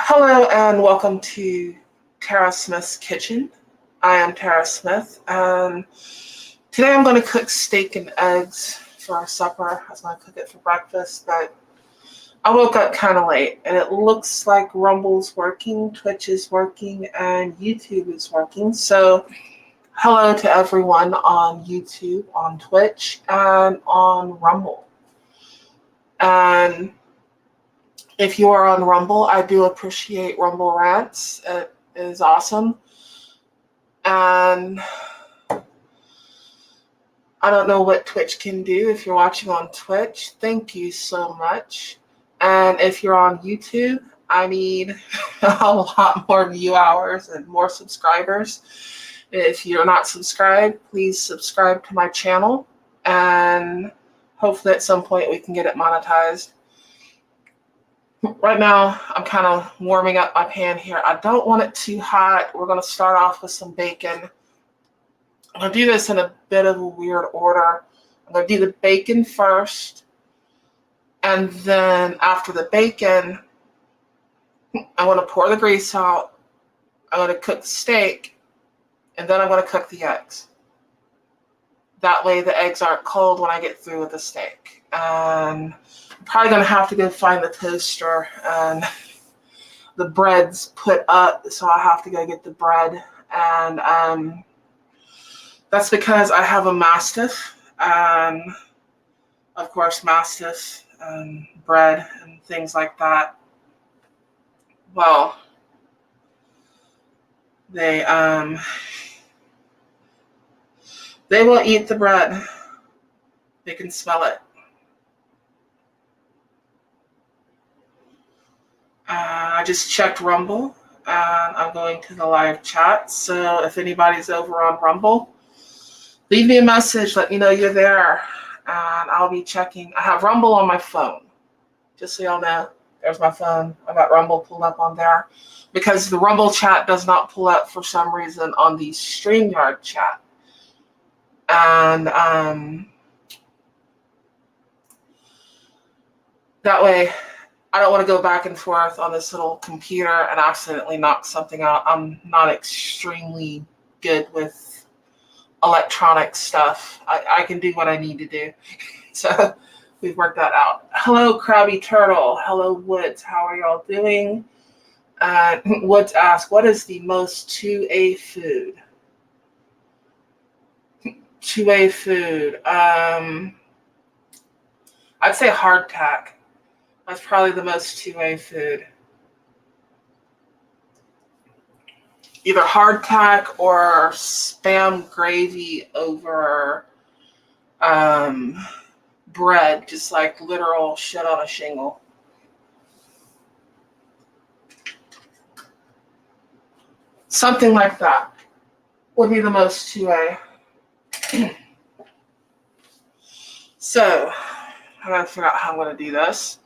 Hello and welcome to Tara Smith's Kitchen. I am Tara Smith, and today I'm going to cook steak and eggs for our supper. I was going to cook it for breakfast, but I woke up kind of late, and it looks like Rumble's working, Twitch is working, and YouTube is working. So hello to everyone on YouTube, on Twitch, and on Rumble. And if you are on Rumble, I do appreciate Rumble Rants. It is awesome. And I don't know what Twitch can do. If you're watching on Twitch, thank you so much. And if you're on YouTube, I need a lot more view hours and more subscribers. If you're not subscribed, please subscribe to my channel. And hopefully at some point we can get it monetized. Right now, I'm kind of warming up my pan here. I don't want it too hot. We're going to start off with some bacon. I'm going to do this in a bit of a weird order. I'm going to do the bacon first. And then after the bacon, I want to pour the grease out. I'm going to cook the steak. And then I'm going to cook the eggs. That way the eggs aren't cold when I get through with the steak. And I'm probably going to have to go find the toaster, and the bread's put up, so I have to go get the bread. And that's because I have a Mastiff, and of course Mastiff and bread and things like that, well, they will eat the bread. They can smell it. I just checked Rumble, and I'm going to the live chat. So if anybody's over on Rumble, leave me a message. Let me know you're there, and I'll be checking. I have Rumble on my phone. Just so y'all know, there's my phone. I got Rumble pulled up on there because the Rumble chat does not pull up for some reason on the StreamYard chat. And that way, I don't want to go back and forth on this little computer and accidentally knock something out. I'm not extremely good with electronic stuff. I can do what I need to do. So we've worked that out. Hello, Krabby Turtle. Hello, Woods. How are y'all doing? Woods asked, what is the most 2A food? 2A food. I'd say hardtack. That's probably the most 2A food. Either hardtack or Spam gravy over bread, just like literal shit on a shingle. Something like that would be the most 2A. So, I gotta figure out how I'm gonna do this.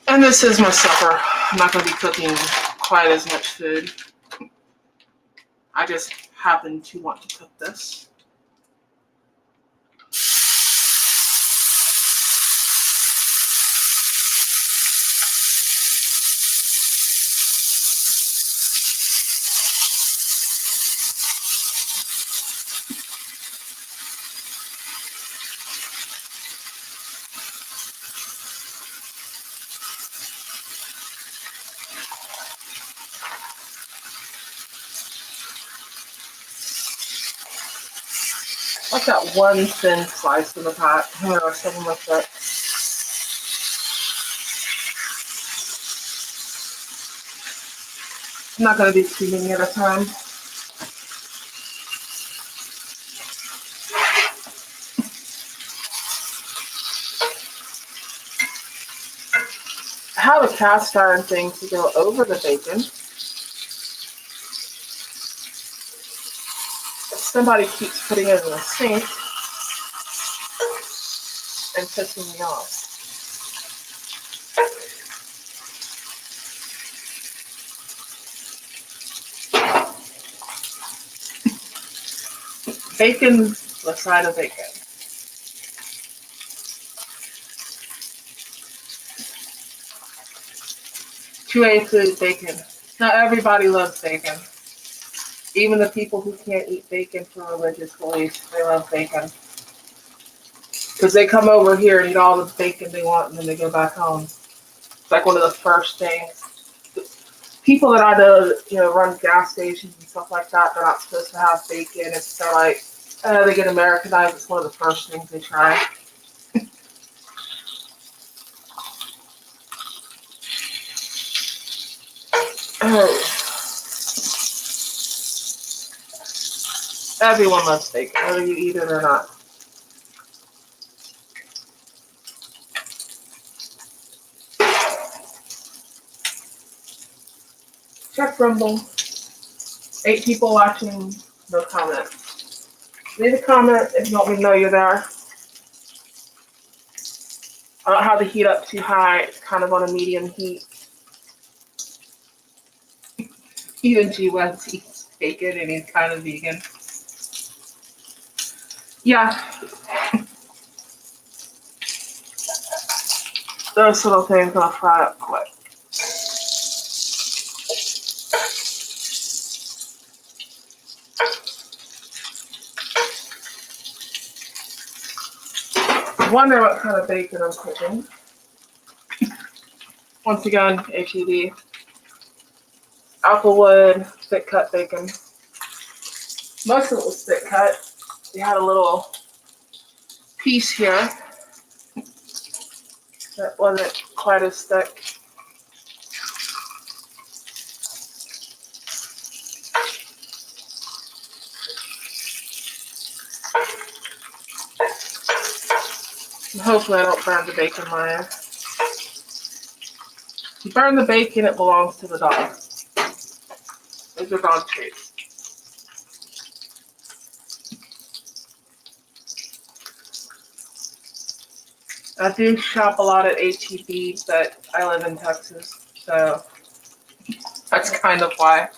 And this is my supper. I'm not going to be cooking quite as much food. I just happen to want to cook this. Like that one thin slice in the pot, or something like that. I'm not going to do too many at a time. I have a cast iron thing to go over the bacon. Somebody keeps putting it in the sink and pissing me off. Bacon, the side of bacon. 2A food, bacon. Not everybody loves bacon. Even the people who can't eat bacon for religious beliefs, they love bacon. Because they come over here and eat all the bacon they want and then they go back home. It's like one of the first things. People that I know that, run gas stations and stuff like that, they're not supposed to have bacon. It's they're like, they get Americanized. It's one of the first things they try. Everyone loves bacon, whether you eat it or not. Check Rumble. 8 people watching, no comment. Leave a comment if you want me to know you're there. I don't have the heat up too high. It's kind of on a medium heat. Even G West eats bacon and he's kind of vegan. Yeah. Those little things I'll fry up quick. I wonder what kind of bacon I'm cooking. Once again, HEB. Applewood, thick cut bacon. Most of it was thick cut. We had a little piece here that wasn't quite as thick. And hopefully I don't burn the bacon layer. If you burn the bacon, it belongs to the dog. Those are dog treats. I do shop a lot at HEB, but I live in Texas, so that's kind of why.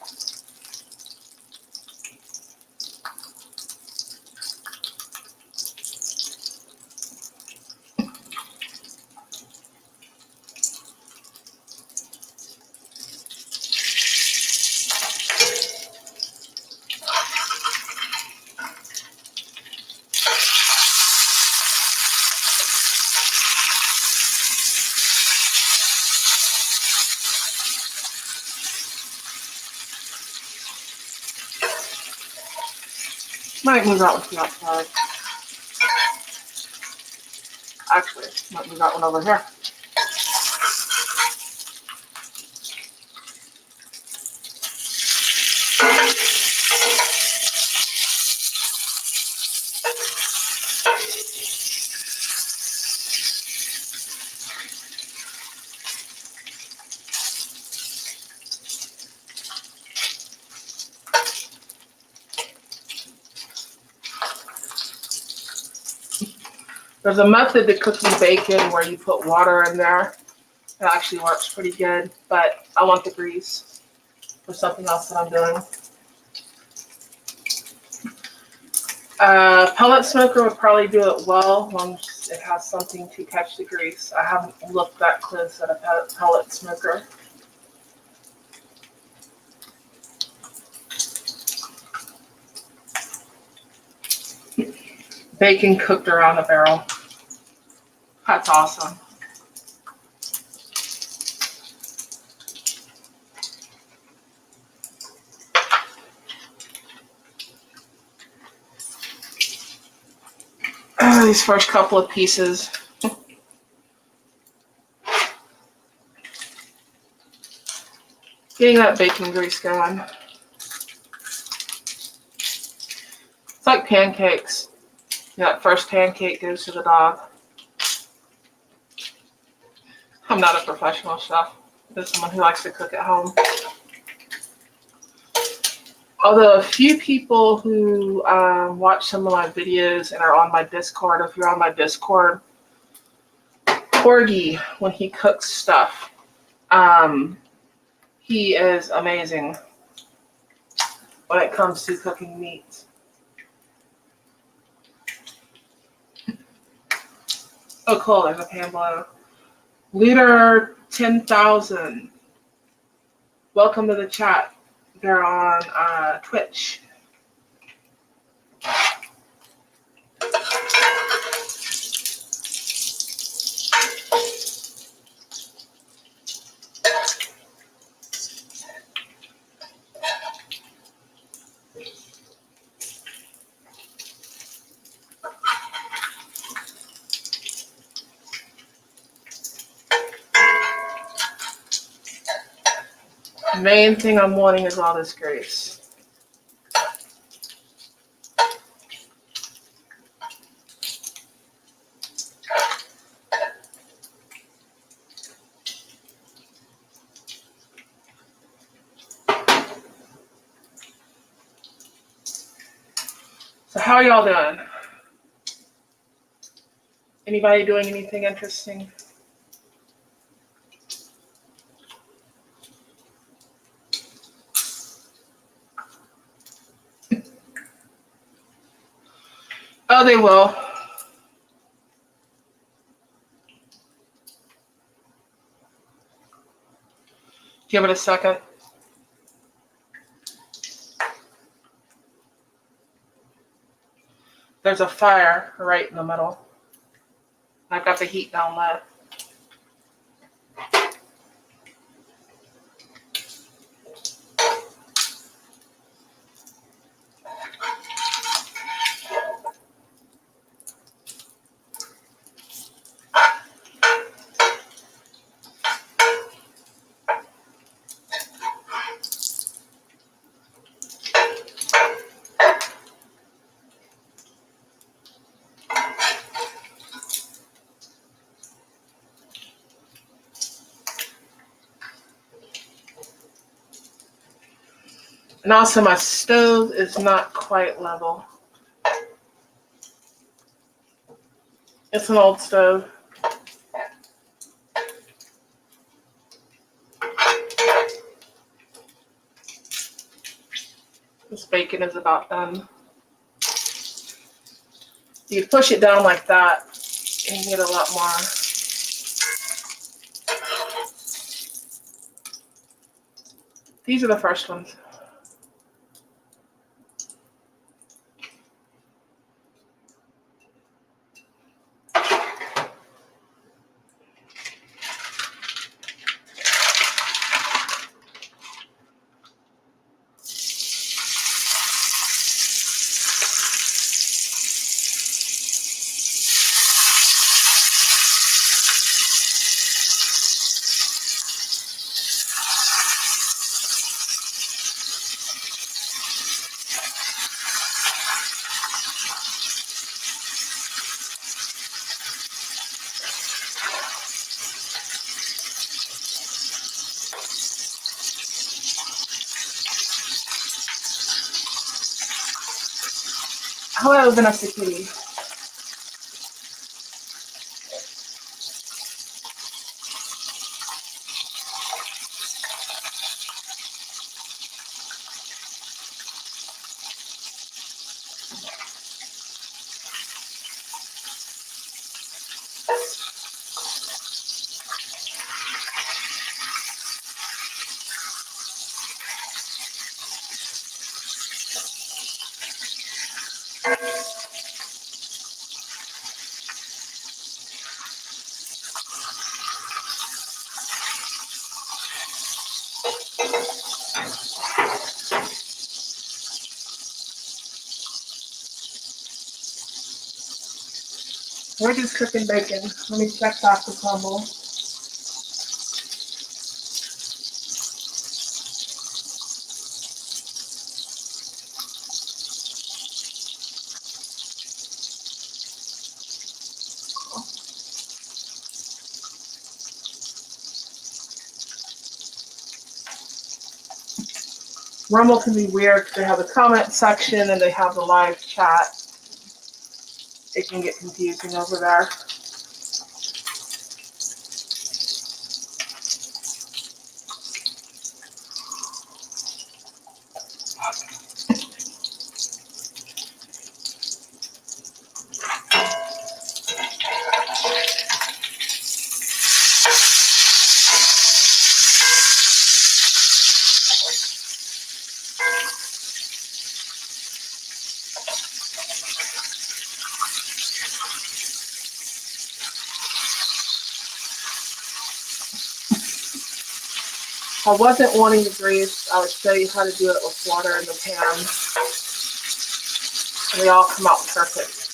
Might move that one to the outside. Actually, might move that one over here. There's a method to cooking bacon where you put water in there. It actually works pretty good, but I want the grease for something else that I'm doing. Pellet smoker would probably do it well, as long as it has something to catch the grease. I haven't looked that close at a pellet smoker. Bacon cooked around a barrel. That's awesome. These first couple of pieces. Getting that bacon grease going. It's like pancakes. That first pancake goes to the dog. I'm not a professional chef. Just someone who likes to cook at home. Although a few people who watch some of my videos and are on my Discord, if you're on my Discord, Corgi, when he cooks stuff, he is amazing when it comes to cooking meat. Oh, cool, there's a pan below. Liter 10,000. Welcome to the chat. They're on Twitch. The main thing I'm wanting is all this grease. So how are y'all doing? Anybody doing anything interesting? Oh, they will. Give it a second. There's a fire right in the middle. I've got the heat down low. And also my stove is not quite level. It's an old stove. This bacon is about done. You push it down like that and you get a lot more. These are the first ones. Hello, Vanessa Kitty. We're just cooking bacon. Let me check back the crumble. Rumble can be weird because they have the comment section and they have the live chat. It can get confusing over there. If I wasn't wanting the grease, I would show you how to do it with water in the pan. And they all come out perfect.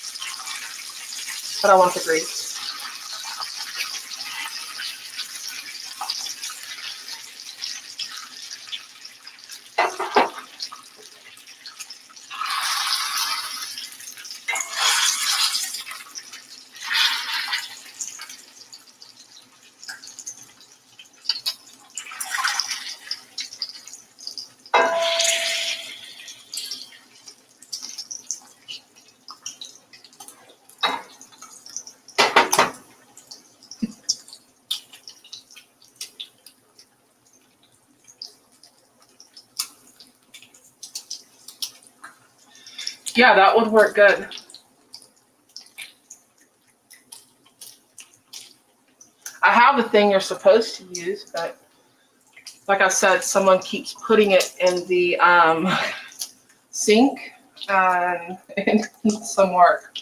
But I want the grease. Yeah, that would work good. I have the thing you're supposed to use, but like I said, someone keeps putting it in the sink and it needs some work.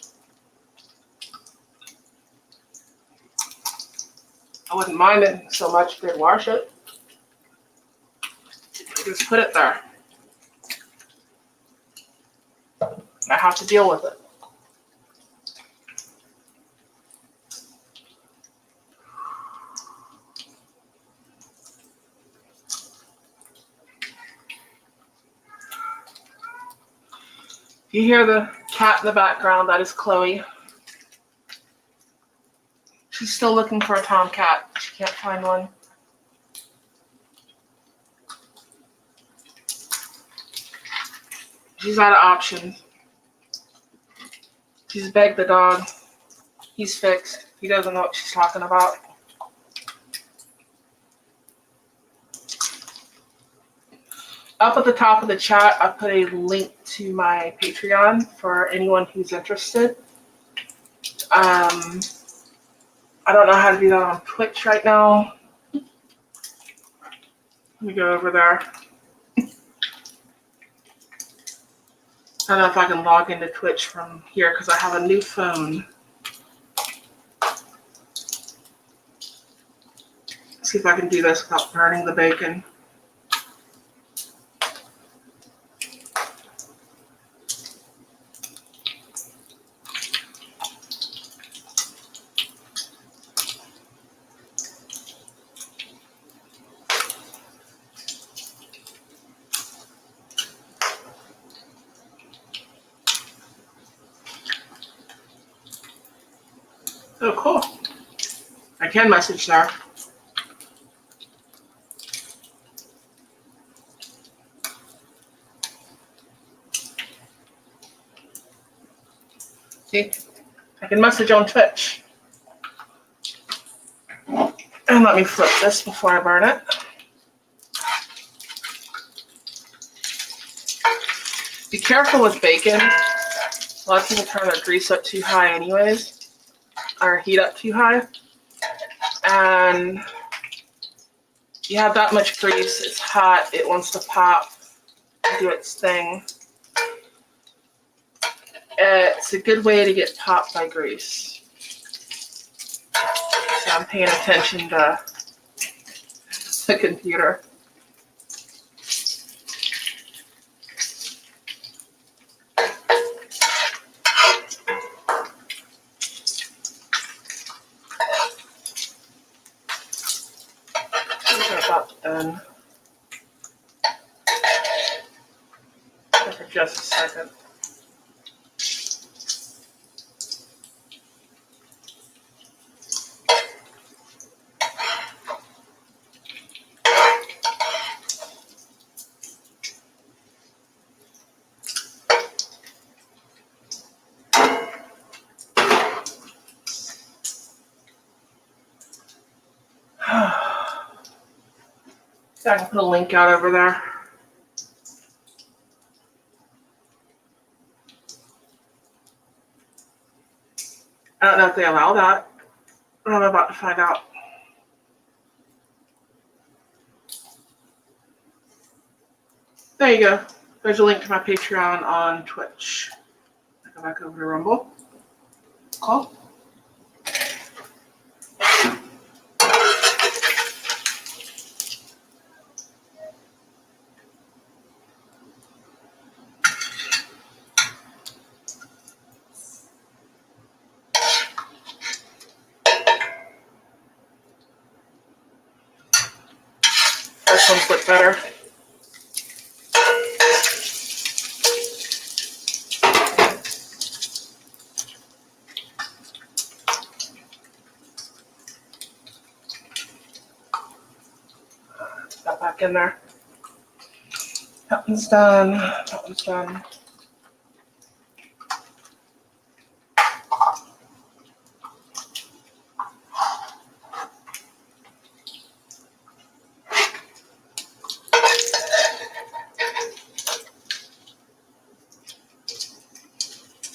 I wouldn't mind it so much if they'd wash it. Just put it there. I have to deal with it. If you hear the cat in the background, that is Chloe. She's still looking for a tomcat. She can't find one. She's out of options. She's begged the dog. He's fixed. He doesn't know what she's talking about. Up at the top of the chat, I put a link to my Patreon for anyone who's interested. I don't know how to do that on Twitch right now. Let me go over there. I don't know if I can log into Twitch from here because I have a new phone. See if I can do this without burning the bacon. Oh, cool. I can message there. See? I can message on Twitch. And let me flip this before I burn it. Be careful with bacon. A lot of people turn their grease up too high anyways, or heat up too high. And you have that much grease, it's hot, it wants to pop, do its thing. It's a good way to get popped by grease. So I'm paying attention to the computer. About done. For just a second. So I can put a link out over there. I don't know if they allow that, but I'm about to find out. There you go. There's a link to my Patreon on Twitch. I go back over to Rumble. Cool. this one's look better. Put that back in there. That one's done. That one's done.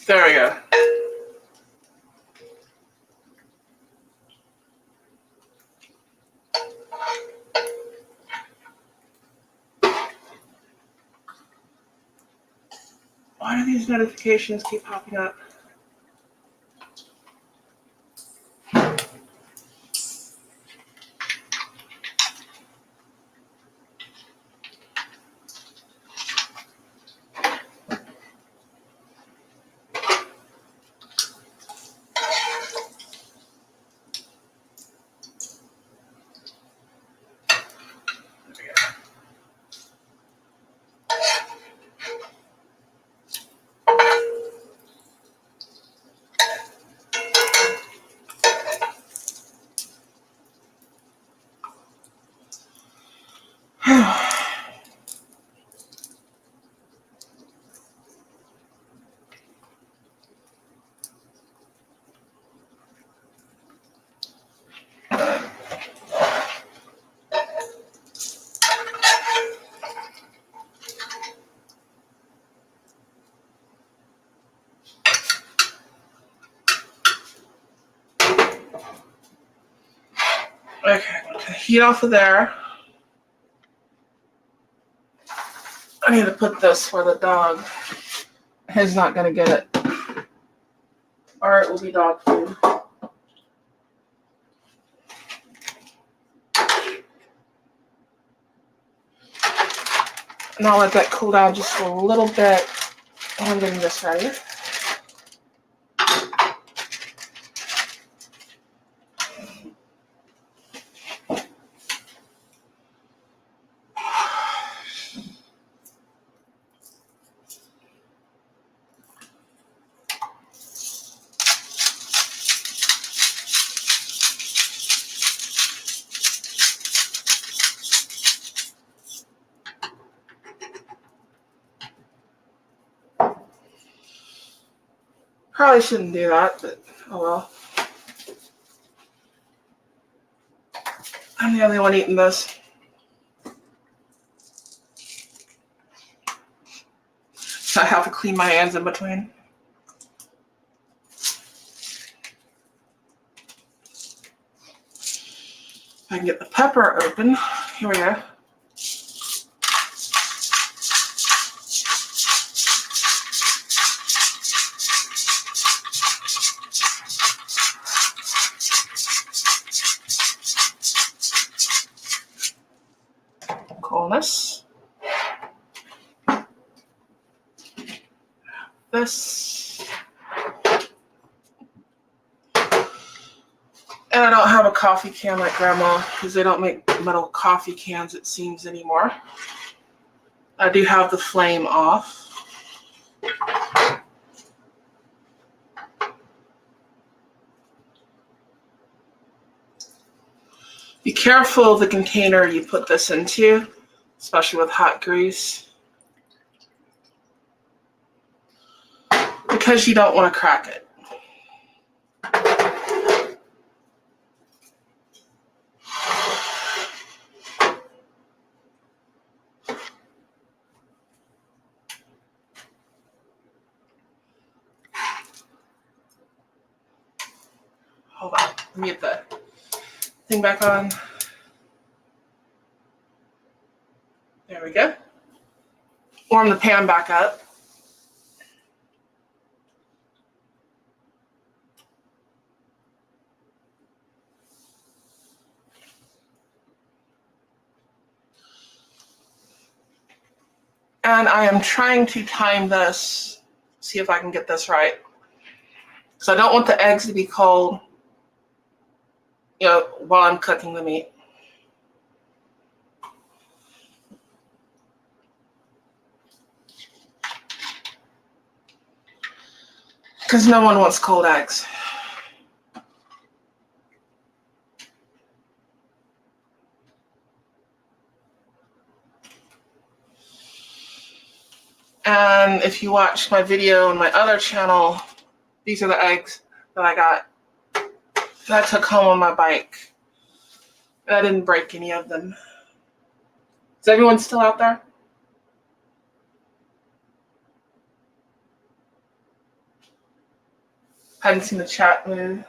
There we go. Why do these notifications keep popping up? Okay, I'm gonna heat off of there. I need to put this where the dog is not gonna get it. Or it will be dog food. And I'll let that cool down just a little bit. And I'm getting this ready. Probably shouldn't do that, but oh well. I'm the only one eating this. So I have to clean my hands in between. If I can get the pepper open. Here we go. Coolness. This. And I don't have a coffee can like Grandma because they don't make metal coffee cans, it seems, anymore. I do have the flame off. Be careful of the container you put this into, especially with hot grease, because you don't want to crack it. Hold on, let me get the thing back on. There we go. Warm the pan back up. And I am trying to time this, see if I can get this right. So I don't want the eggs to be cold, while I'm cooking the meat. because no one wants cold eggs. And if you watch my video on my other channel, these are the eggs that I got that I took home on my bike. And I didn't break any of them. Is everyone still out there? Hadn't seen the chat move.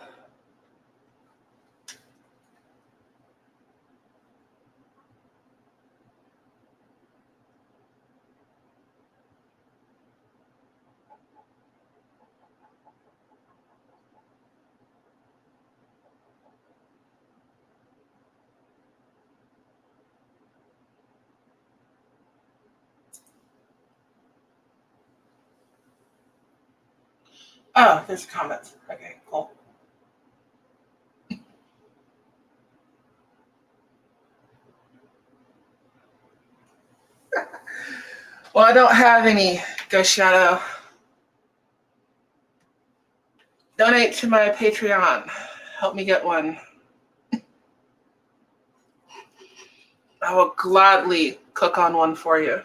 Oh, there's comments. Okay, cool. Well, I don't have any Ghost Shadow. Donate to my Patreon. Help me get one. I will gladly cook on one for you.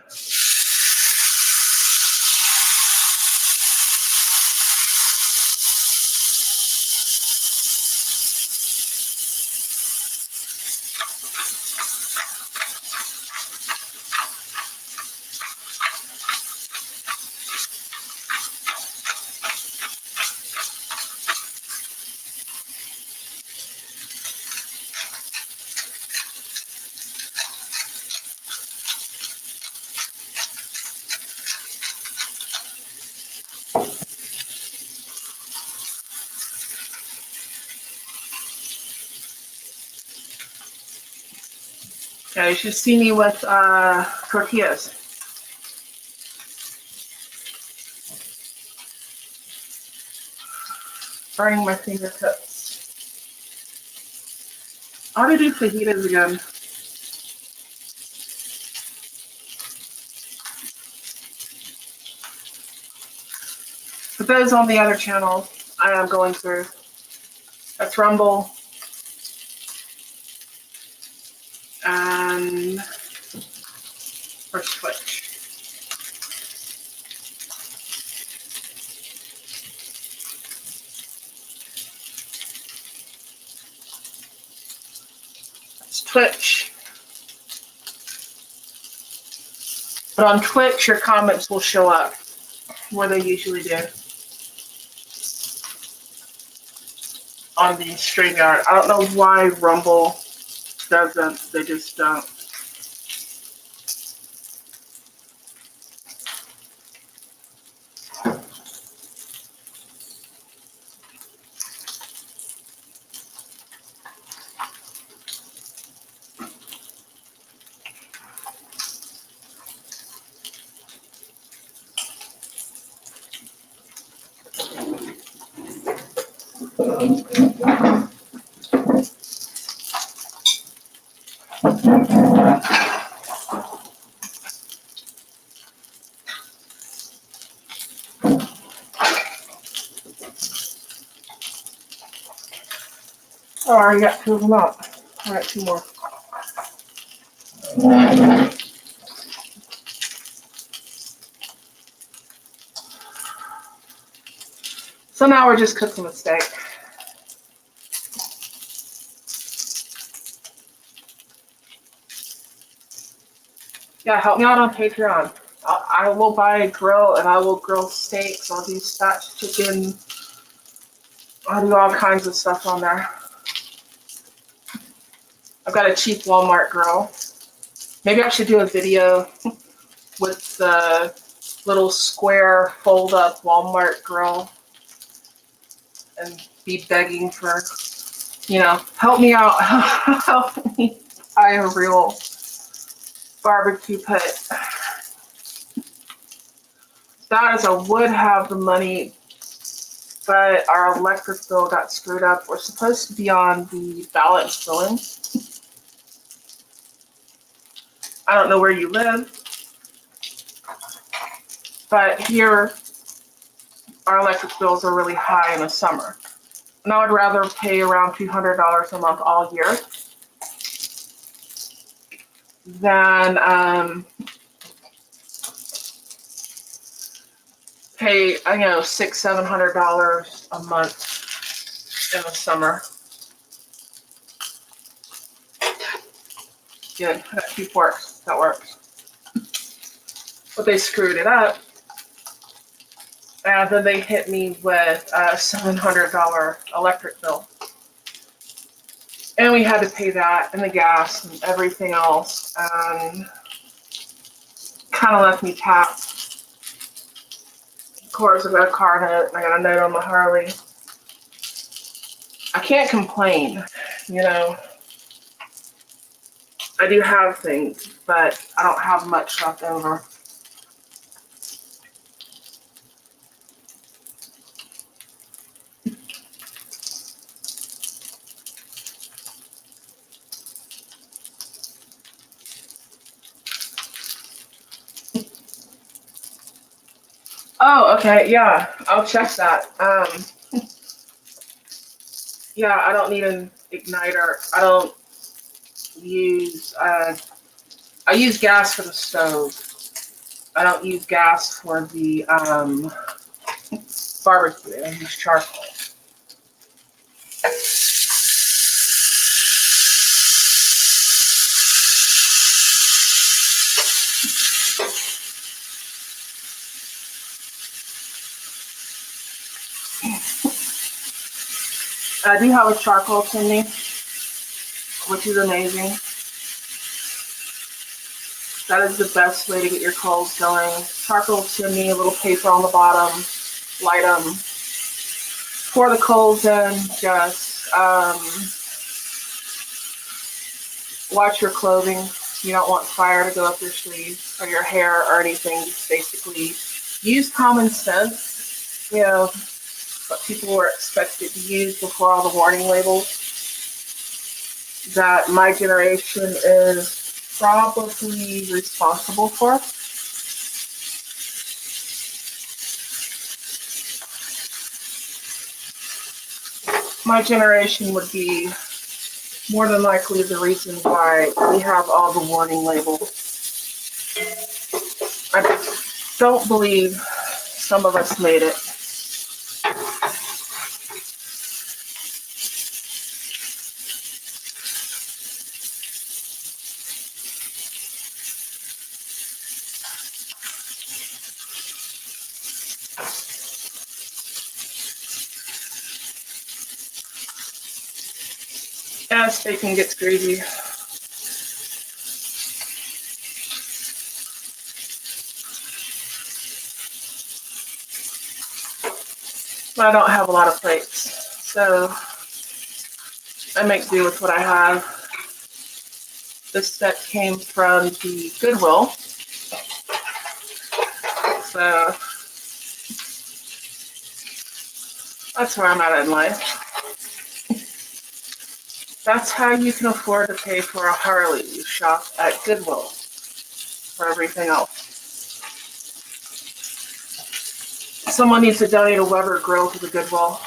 Yeah, you should see me with tortillas. Burning my fingertips. I want to do fajitas again. But those on the other channel, I am going through. That's Rumble. And first Twitch. That's Twitch. But on Twitch, your comments will show up where they usually do. On the StreamYard. I don't know why Rumble doesn't. They just don't. Oh, I already got two of them out. All right, two more. So now we're just cooking a steak. Yeah, help me out on Patreon. I will buy a grill and I will grill steaks. I'll do spatch chicken. I'll do all kinds of stuff on there. I've got a cheap Walmart grill. Maybe I should do a video with the little square fold-up Walmart grill and be begging for, you know, help me out. Help me buy a real barbecue pit. That is, I would have the money, but our electric bill got screwed up. We're supposed to be on the balance billing. I don't know where you live, but here our electric bills are really high in the summer. And I would rather pay around $200 a month all year than pay, $600-700 a month in the summer. Good, that keep works. That works. But they screwed it up. And then they hit me with a $700 electric bill. And we had to pay that and the gas and everything else. And kind of left me tapped. Of course, I got a car note and I got a note on my Harley. I can't complain, I do have things, but I don't have much left over. Oh, okay, yeah, I'll check that. Yeah, I don't need an igniter. I don't use, I use gas for the stove. I don't use gas for the barbecue. I use charcoal. I do have a charcoal chimney, which is amazing. That is the best way to get your coals going. Charcoal chimney, a little paper on the bottom, light them, pour the coals in, just watch your clothing. You don't want fire to go up your sleeves or your hair or anything. Just basically use common sense, what people were expected to use before all the warning labels that my generation is probably responsible for. My generation would be more than likely the reason why we have all the warning labels. I don't believe some of us made it. As bacon gets greasy. But I don't have a lot of plates, so I make do with what I have. This set came from the Goodwill, so that's where I'm at in life. That's how you can afford to pay for a Harley. You shop at Goodwill for everything else. Someone needs to donate a Weber grill to the Goodwill.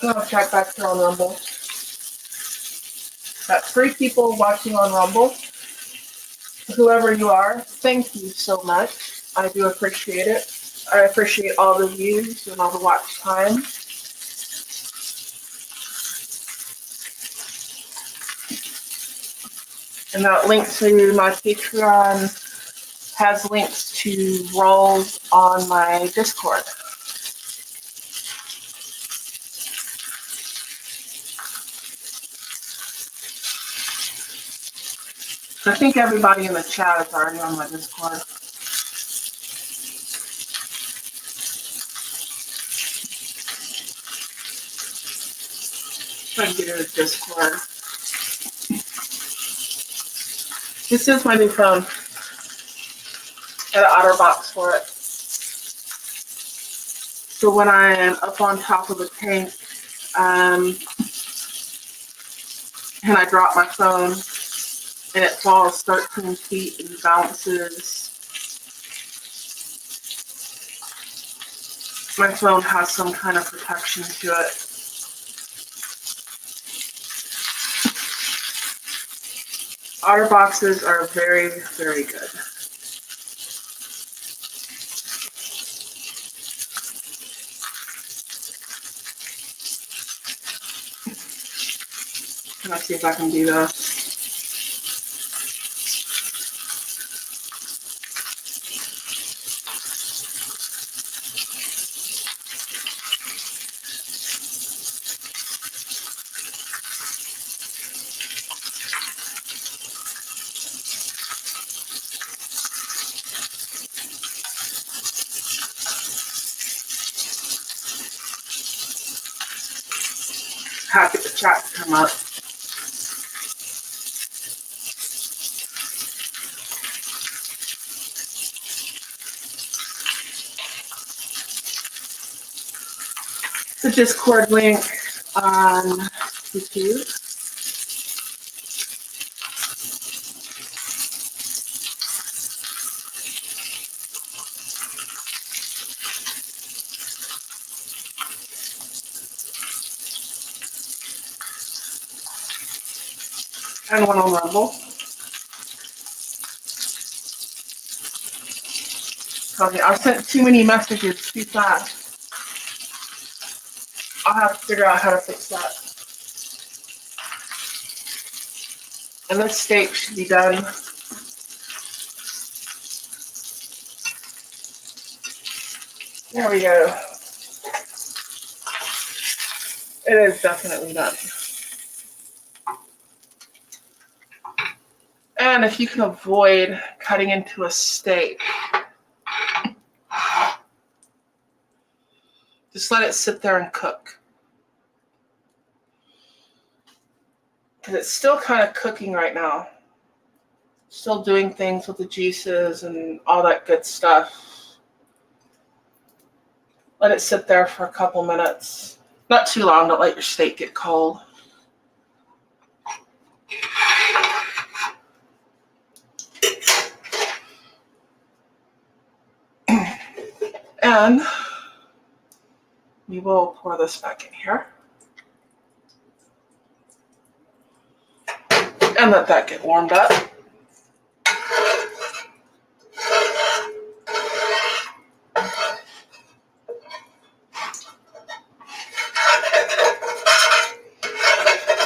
I'll check back here on Rumble. Got 3 people watching on Rumble. Whoever you are, thank you so much. I do appreciate it. I appreciate all the views and all the watch time. And that link to my Patreon has links to roles on my Discord. I think everybody in the chat is already on my Discord. Try to get in the Discord. This is my new phone. Got an OtterBox for it. So when I am up on top of the tank and I drop my phone, and it falls 13 feet and bounces. My phone has some kind of protection to it. OtterBoxes are very, very good. Let's see if I can do this. Happy the chat to come up. The Discord link on YouTube. And one on Rumble. Okay, I've sent too many messages too fast. I'll have to figure out how to fix that. And this steak should be done. There we go. It is definitely done. And if you can avoid cutting into a steak, just let it sit there and cook. Because it's still kind of cooking right now. Still doing things with the juices and all that good stuff. Let it sit there for a couple minutes. Not too long, don't let your steak get cold. And we will pour this back in here. And let that get warmed up.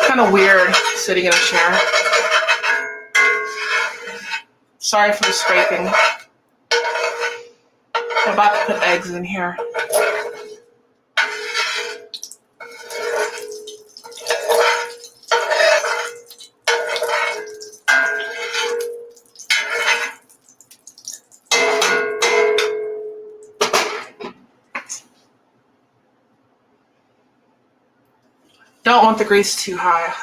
Kind of weird sitting in a chair. Sorry for the scraping. I'm about to put eggs in here. Don't want the grease too high.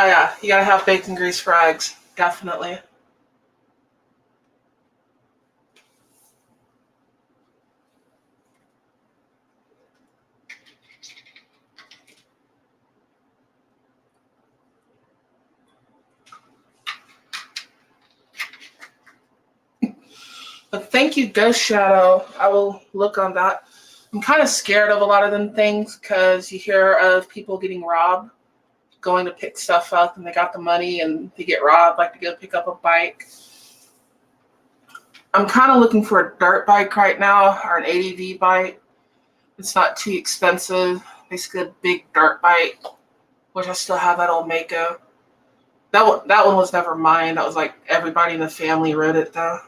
Oh yeah, you gotta have bacon grease for eggs, definitely. But thank you, Ghost Shadow. I will look on that. I'm kind of scared of a lot of them things because you hear of people getting robbed, going to pick stuff up and they got the money and they get robbed, like to go pick up a bike. I'm kind of looking for a dirt bike right now, or an ADV bike. It's not too expensive. Basically a big dirt bike, which I still have that old Mako. That one was never mine. That was like everybody in the family rode it though.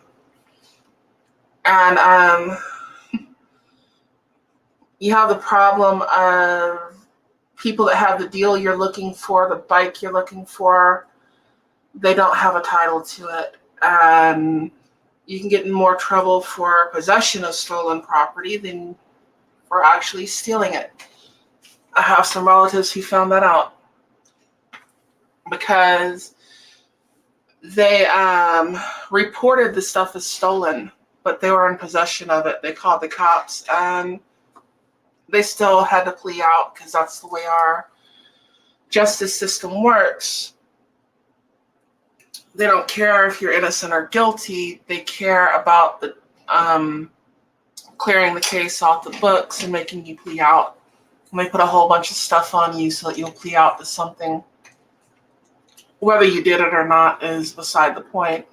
And you have the problem of people that have the deal you're looking for, the bike you're looking for, they don't have a title to it. And you can get in more trouble for possession of stolen property than for actually stealing it. I have some relatives who found that out because they reported the stuff as stolen. but they were in possession of it. They called the cops, and they still had to plea out because that's the way our justice system works. They don't care if you're innocent or guilty. They care about the clearing the case off the books and making you plea out. And they put a whole bunch of stuff on you so that you'll plea out to something. Whether you did it or not is beside the point.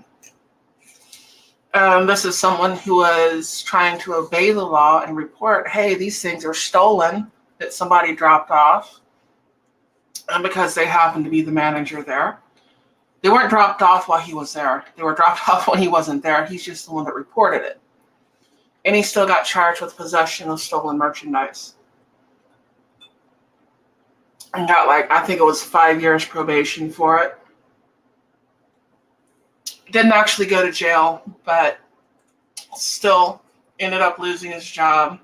This is someone who was trying to obey the law and report, hey, these things are stolen that somebody dropped off. And because they happened to be the manager there. They weren't dropped off while he was there. They were dropped off when he wasn't there. He's just the one that reported it. And he still got charged with possession of stolen merchandise. And got I think it was 5 years probation for it. Didn't actually go to jail, but still ended up losing his job.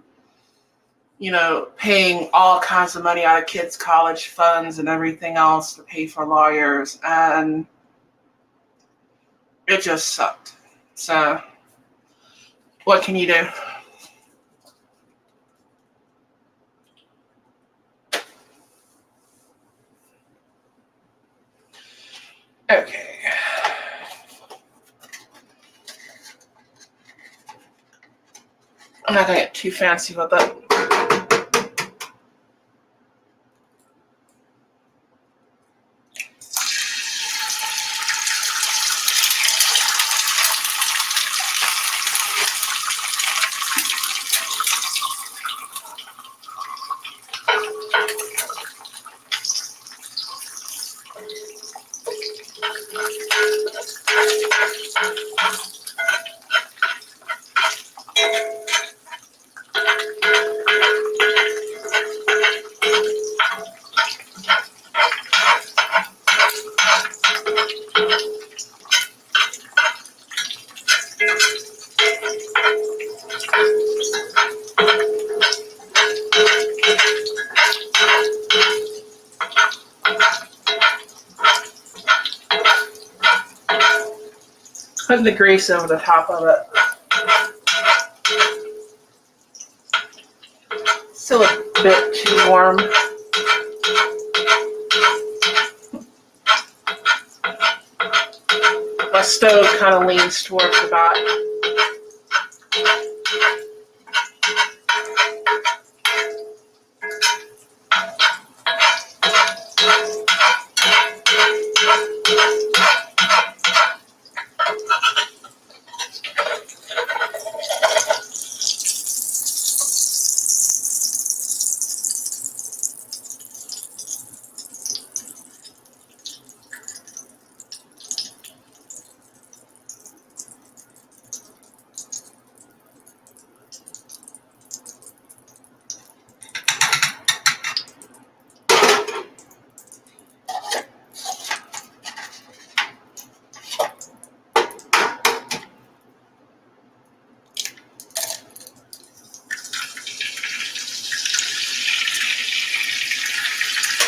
Paying all kinds of money out of kids' college funds and everything else to pay for lawyers. And it just sucked. So, what can you do? Okay. I'm not going to get too fancy with it. Putting the grease over the top of it. Still a bit too warm. My stove kind of leans towards the back.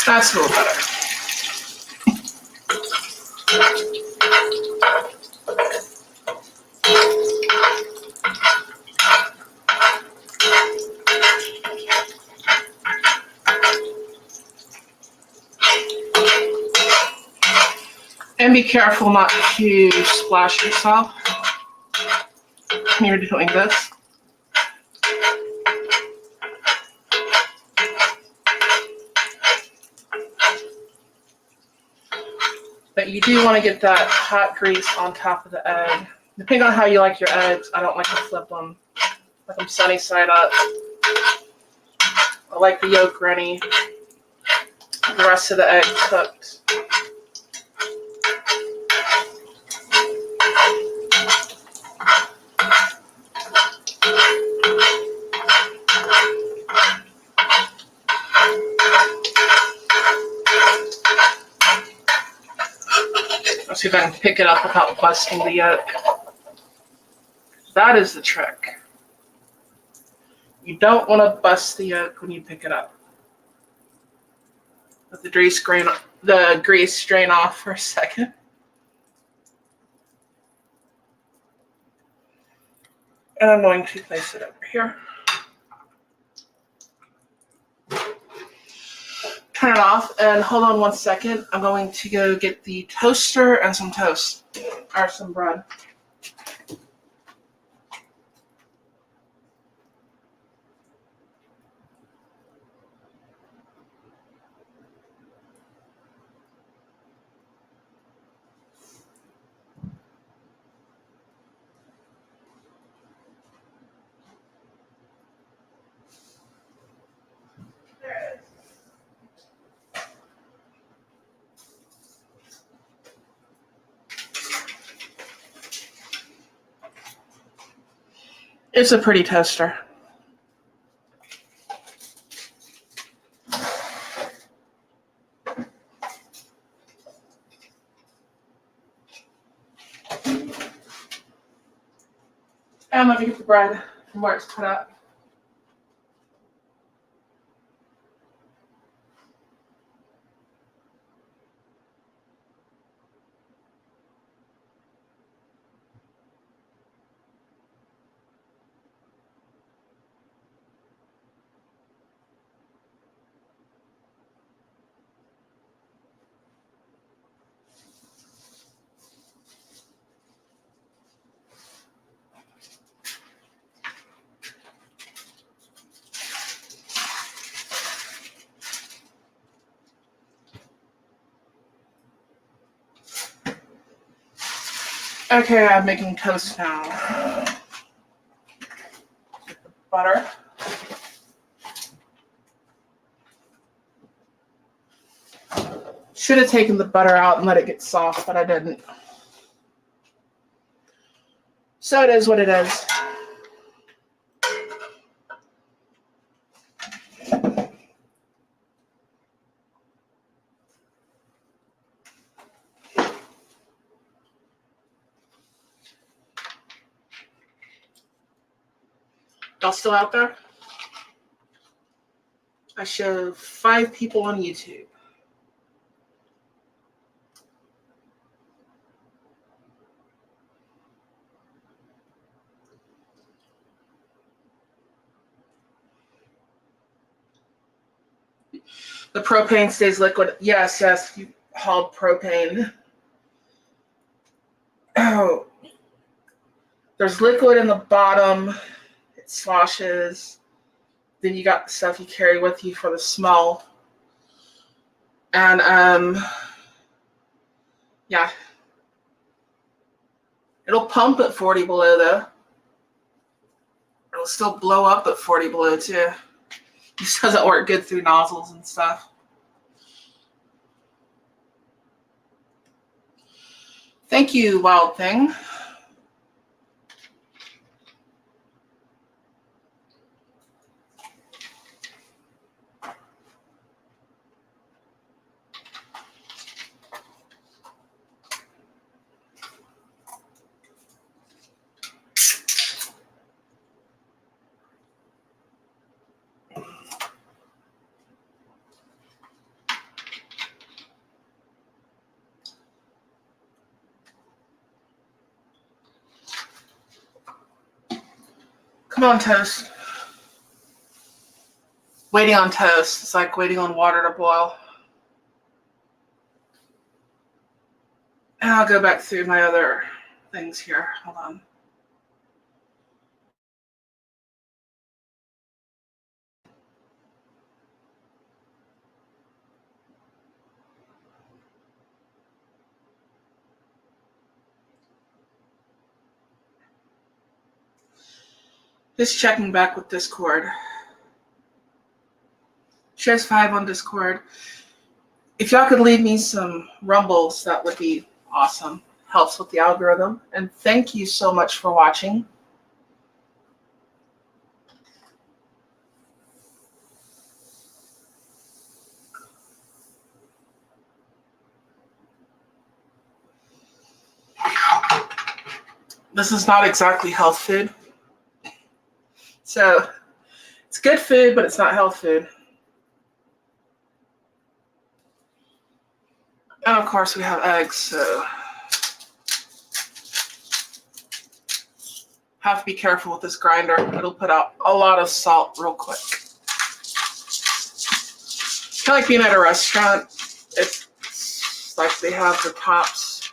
That's a little better. And be careful not to splash yourself when you're doing this. But you do want to get that hot grease on top of the egg. Depending on how you like your eggs, I don't like to flip them. Like them sunny side up. I like the yolk runny. The rest of the egg cooked. Let's see if I can pick it up without busting the yolk. That is the trick. You don't want to bust the yolk when you pick it up. Let the grease drain off for a second. And I'm going to place it over here. Turn it off and hold on 1 second. I'm going to go get the toaster and some toast or some bread. It's a pretty toaster. And let me get the bread from where it's put up. Okay, I'm making toast now. Get the butter. Should have taken the butter out and let it get soft, but I didn't. So it is what it is. Y'all still out there? I show 5 people on YouTube. The propane stays liquid. Yes, you hauled propane. Oh, there's liquid in the bottom. It sloshes. Then you got the stuff you carry with you for the smell. And yeah. It'll pump at 40 below though. It'll still blow up at 40 below too. It just doesn't work good through nozzles and stuff. Thank you, Wild Thing. Come on, toast. Waiting on toast. It's like waiting on water to boil. And I'll go back through my other things here. Hold on. Just checking back with Discord. Shares 5 on Discord. If y'all could leave me some rumbles, that would be awesome. Helps with the algorithm. And thank you so much for watching. This is not exactly health food. So it's good food, but it's not health food. And of course we have eggs, so Have to be careful with this grinder. It'll put out a lot of salt real quick. Kind of like being at a restaurant. It's like they have the tops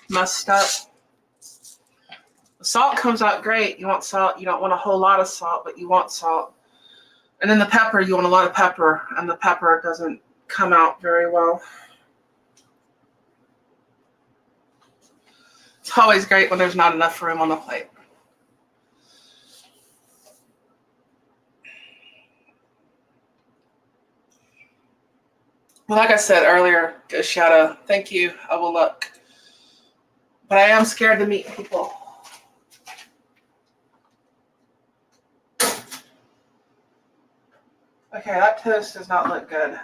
messed up. The salt comes out great. You want salt. You don't want a whole lot of salt, but you want salt. And then the pepper, you want a lot of pepper, and the pepper doesn't come out very well. It's always great when there's not enough room on the plate. Well, like I said earlier, Shadow, thank you. I will look. But I am scared to meet people. Okay, that toast does not look good.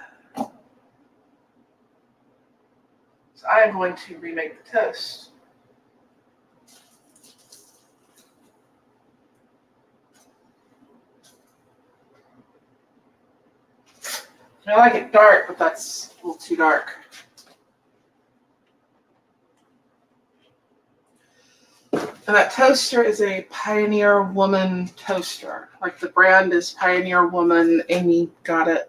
So I am going to remake the toast. I like it dark, but that's a little too dark. And that toaster is a Pioneer Woman toaster. Like the brand is Pioneer Woman. Amy got it.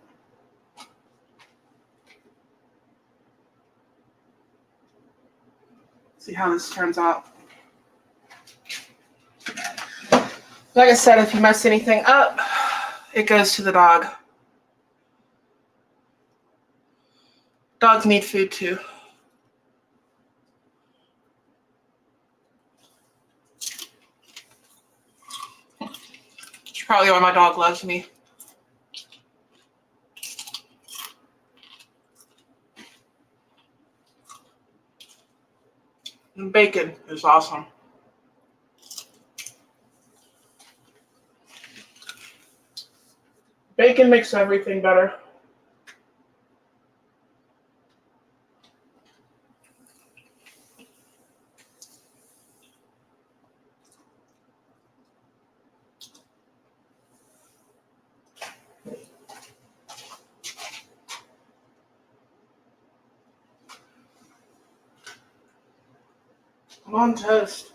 See how this turns out. Like I said, if you mess anything up, it goes to the dog. Dogs need food too. It's probably why my dog loves me. And bacon is awesome. Bacon makes everything better. I'm on toast.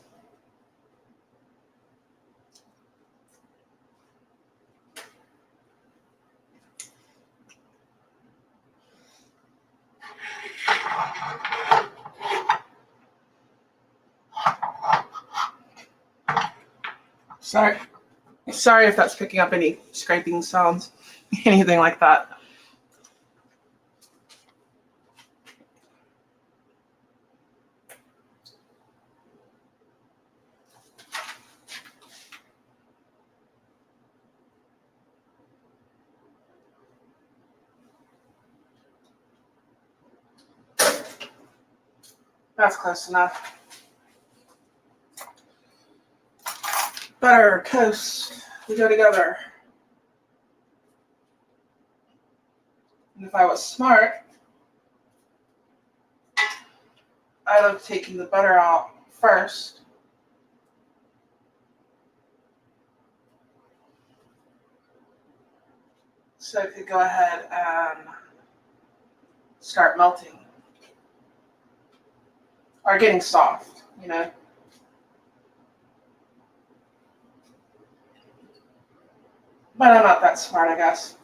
Sorry if that's picking up any scraping sounds, anything like that. That's close enough. Butter, toast, we go together. And if I was smart, I'd have taken the butter out first. So it could go ahead and start melting. Or getting soft, you know. But I'm not that smart, I guess.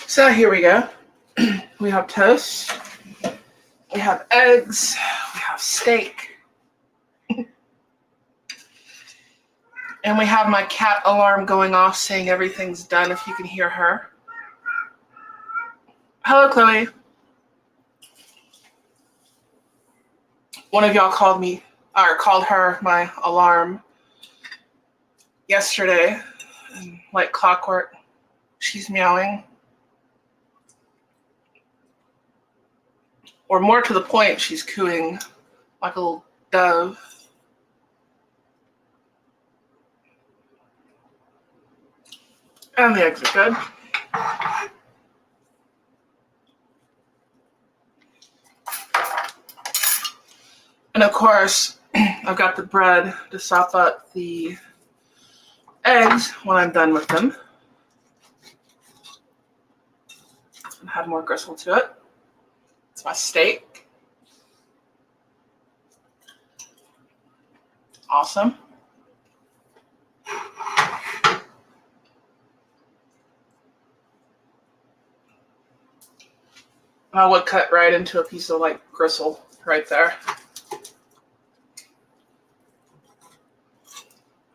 So here we go. We have toast. We have eggs. We have steak. And we have my cat alarm going off saying everything's done if you can hear her. Hello, Chloe. One of y'all called me, or called her my alarm yesterday. And like clockwork, she's meowing. Or more to the point, she's cooing like a little dove. And the eggs are good. And of course, I've got the bread to sop up the eggs when I'm done with them. And add more gristle to it. It's my steak. Awesome. And I would cut right into a piece of like gristle right there.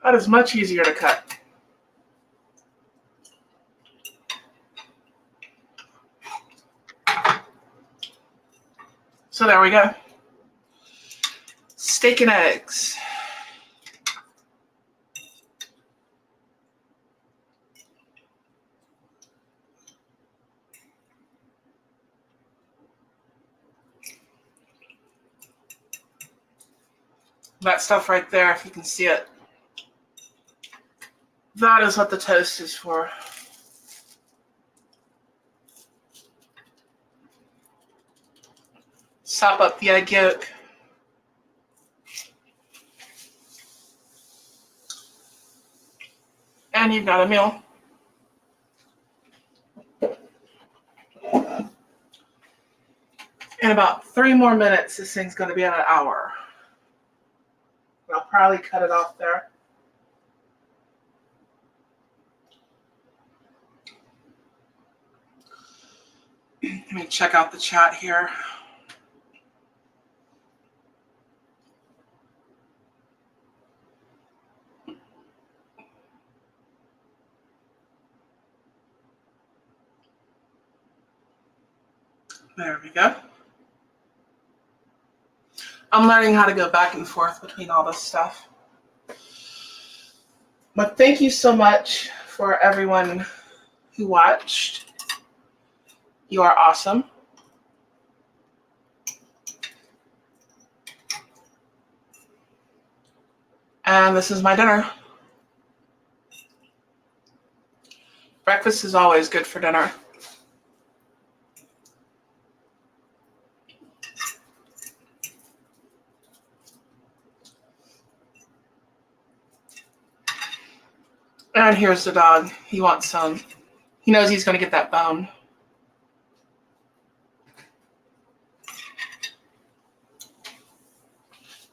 That is much easier to cut. So there we go. Steak and eggs. That stuff right there, if you can see it, that is what the toast is for. Sop up the egg yolk. And you've got a meal. In about 3 more minutes, this thing's going to be at an hour. I'll probably cut it off there. Let me check out the chat here. There we go. I'm learning how to go back and forth between all this stuff. But thank you so much for everyone who watched. You are awesome. And this is my dinner. Breakfast is always good for dinner. And here's the dog. He wants some. He knows he's going to get that bone.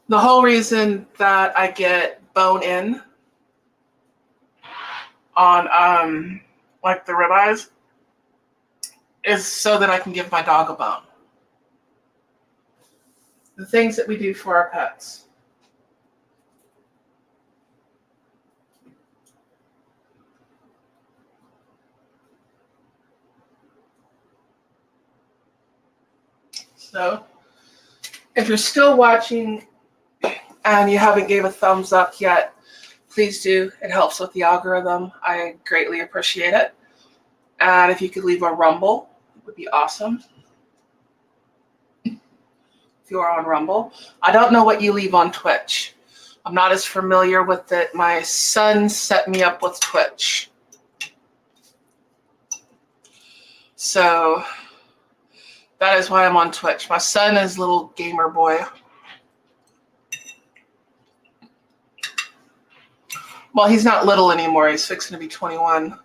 The whole reason that I get bone in on like the ribeyes is so that I can give my dog a bone. The things that we do for our pets. So, if you're still watching and you haven't gave a thumbs up yet, please do. It helps with the algorithm. I greatly appreciate it. And if you could leave a rumble, it would be awesome. If you are on Rumble. I don't know what you leave on Twitch. I'm not as familiar with it. My son set me up with Twitch. So that is why I'm on Twitch. My son is a little gamer boy. Well, he's not little anymore. He's fixing to be 21.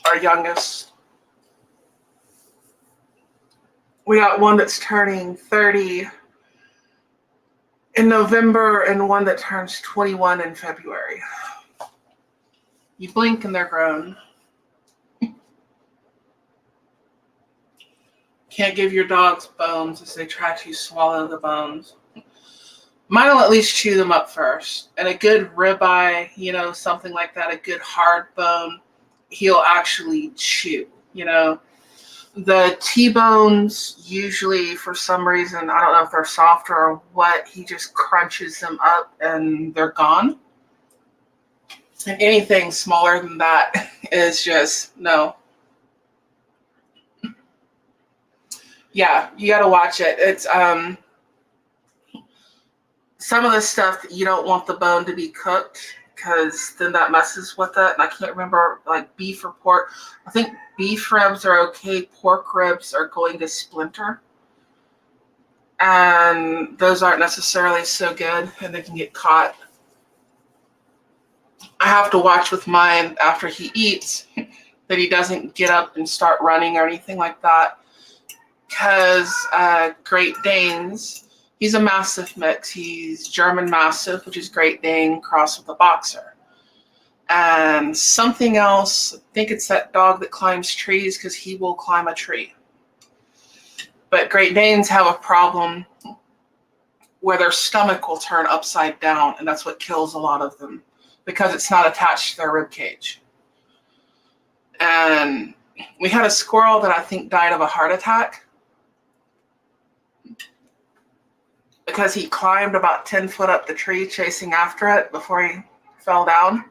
Our youngest. We got one that's turning 30 in November and one that turns 21 in February. You blink and they're grown. Can't give your dogs bones as they try to swallow the bones. Mine will at least chew them up first. And a good ribeye, you know, something like that, a good hard bone, he'll actually chew, you know. The T-bones, usually for some reason, I don't know if they're softer or what, he just crunches them up and they're gone. And anything smaller than that is just, no. Yeah, you got to watch it. It's some of the stuff that you don't want the bone to be cooked because then that messes with it. And I can't remember, like beef or pork. I think beef ribs are okay. Pork ribs are going to splinter. And those aren't necessarily so good, and they can get caught. I have to watch with mine after he eats that he doesn't get up and start running or anything like that. Because Great Danes, he's a Mastiff mix. He's German Mastiff, which is Great Dane crossed with a Boxer. And something else, I think it's that dog that climbs trees because he will climb a tree. But Great Danes have a problem where their stomach will turn upside down, and that's what kills a lot of them because it's not attached to their rib cage. And we had a squirrel that I think died of a heart attack because he climbed about 10 foot up the tree chasing after it before he fell down.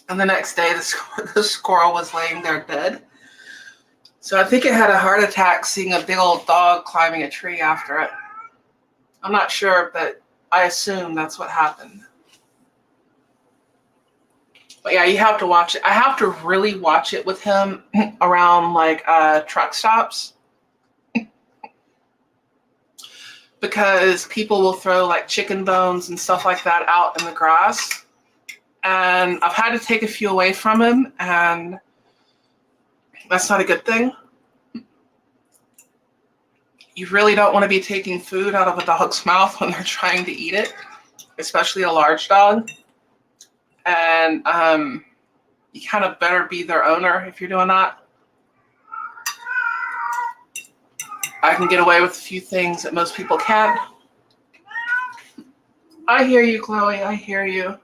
And the next day, the squirrel was laying there dead. So I think it had a heart attack seeing a big old dog climbing a tree after it. I'm not sure, but I assume that's what happened. But yeah, you have to watch it. I have to really watch it with him around like truck stops. Because people will throw like chicken bones and stuff like that out in the grass. And I've had to take a few away from him, and that's not a good thing. You really don't want to be taking food out of a dog's mouth when they're trying to eat it, especially a large dog. And you kind of better be their owner if you're doing that. I can get away with a few things that most people can't. I hear you, Chloe. I hear you.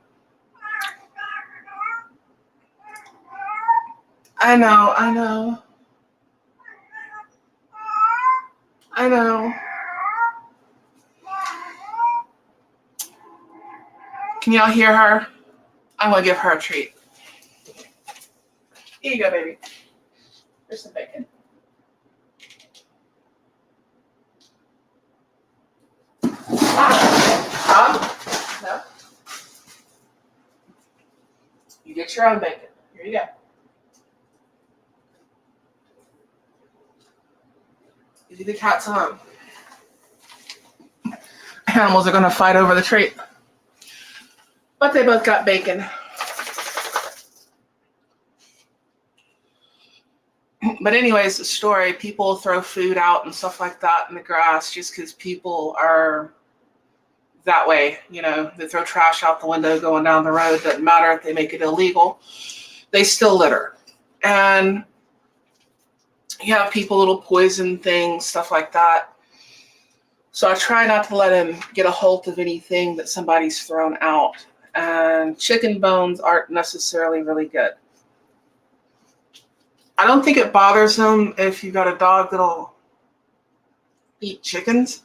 I know. Can y'all hear her? I'm going to give her a treat. Here you go, baby. Here's some bacon. No. You get your own bacon. Here you go. You leave the cats alone. Animals are going to fight over the treat. But they both got bacon. But anyways, the story, people throw food out and stuff like that in the grass just because people are that way. You know, they throw trash out the window going down the road. Doesn't matter if they make it illegal. They still litter. And you have people, little poison things, stuff like that. So I try not to let him get a hold of anything that somebody's thrown out. And chicken bones aren't necessarily really good. I don't think it bothers him if you've got a dog that'll eat chickens.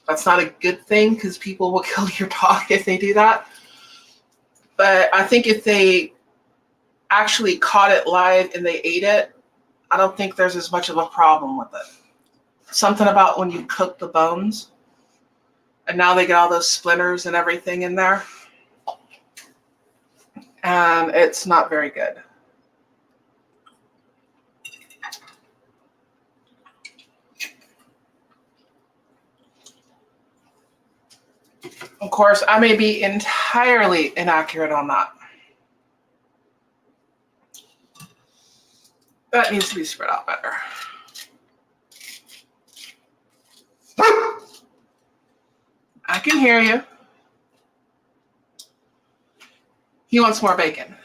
That's not a good thing because people will kill your dog if they do that. But I think if they actually caught it live and they ate it, I don't think there's as much of a problem with it. Something about when you cook the bones and now they get all those splinters and everything in there. And it's not very good. Of course, I may be entirely inaccurate on that. That needs to be spread out better. I can hear you. He wants more bacon.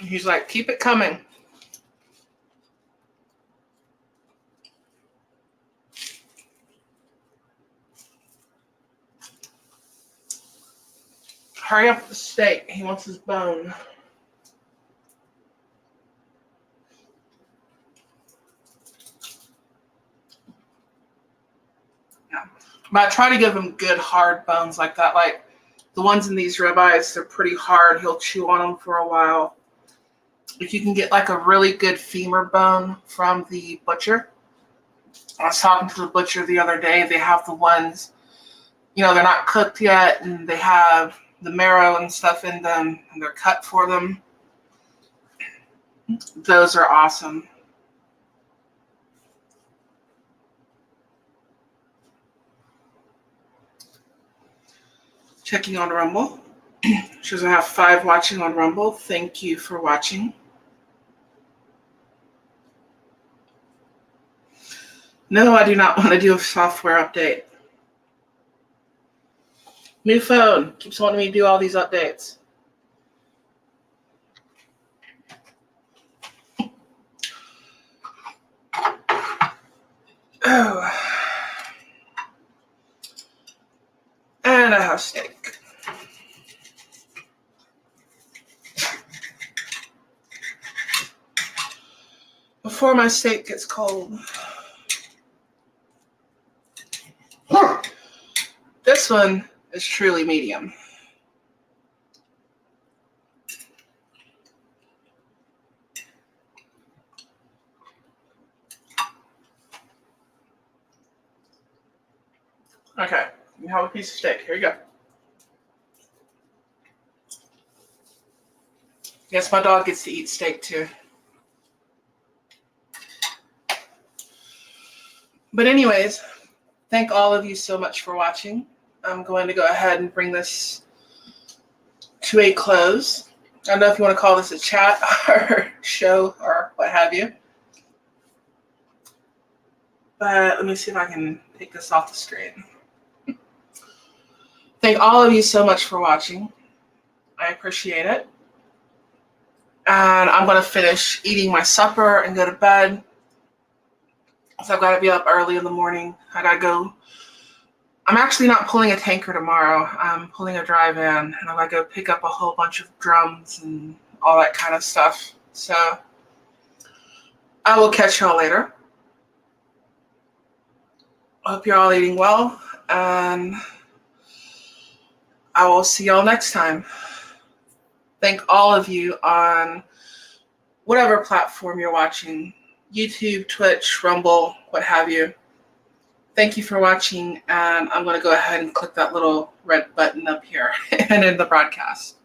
He's like, keep it coming. Hurry up with the steak. He wants his bone. Yeah. But I try to give him good hard bones like that. Like the ones in these ribeyes, they're pretty hard. He'll chew on them for a while. If you can get like a really good femur bone from the butcher, I was talking to the butcher the other day. They have the ones, they're not cooked yet, and they have the marrow and stuff in them, and they're cut for them. Those are awesome. Checking on Rumble. Shows I have 5 watching on Rumble. Thank you for watching. No, I do not want to do a software update. New phone keeps wanting me to do all these updates. Oh. And I have steak. Before my steak gets cold. This one is truly medium. Okay, you have a piece of steak. Here you go. Yes, my dog gets to eat steak too. But anyways, thank all of you so much for watching. I'm going to go ahead and bring this to a close. I don't know if you want to call this a chat or show or what have you. But let me see if I can take this off the screen. Thank all of you so much for watching. I appreciate it. And I'm going to finish eating my supper and go to bed. So I've got to be up early in the morning. I got to go. I'm actually not pulling a tanker tomorrow. I'm pulling a dry van. And I've got to go pick up a whole bunch of drums and all that kind of stuff. So I will catch y'all later. I hope you're all eating well. And I will see y'all next time. Thank all of you on whatever platform you're watching, YouTube, Twitch, Rumble, what have you. Thank you for watching, and I'm going to go ahead and click that little red button up here and end the broadcast.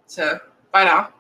So, bye now.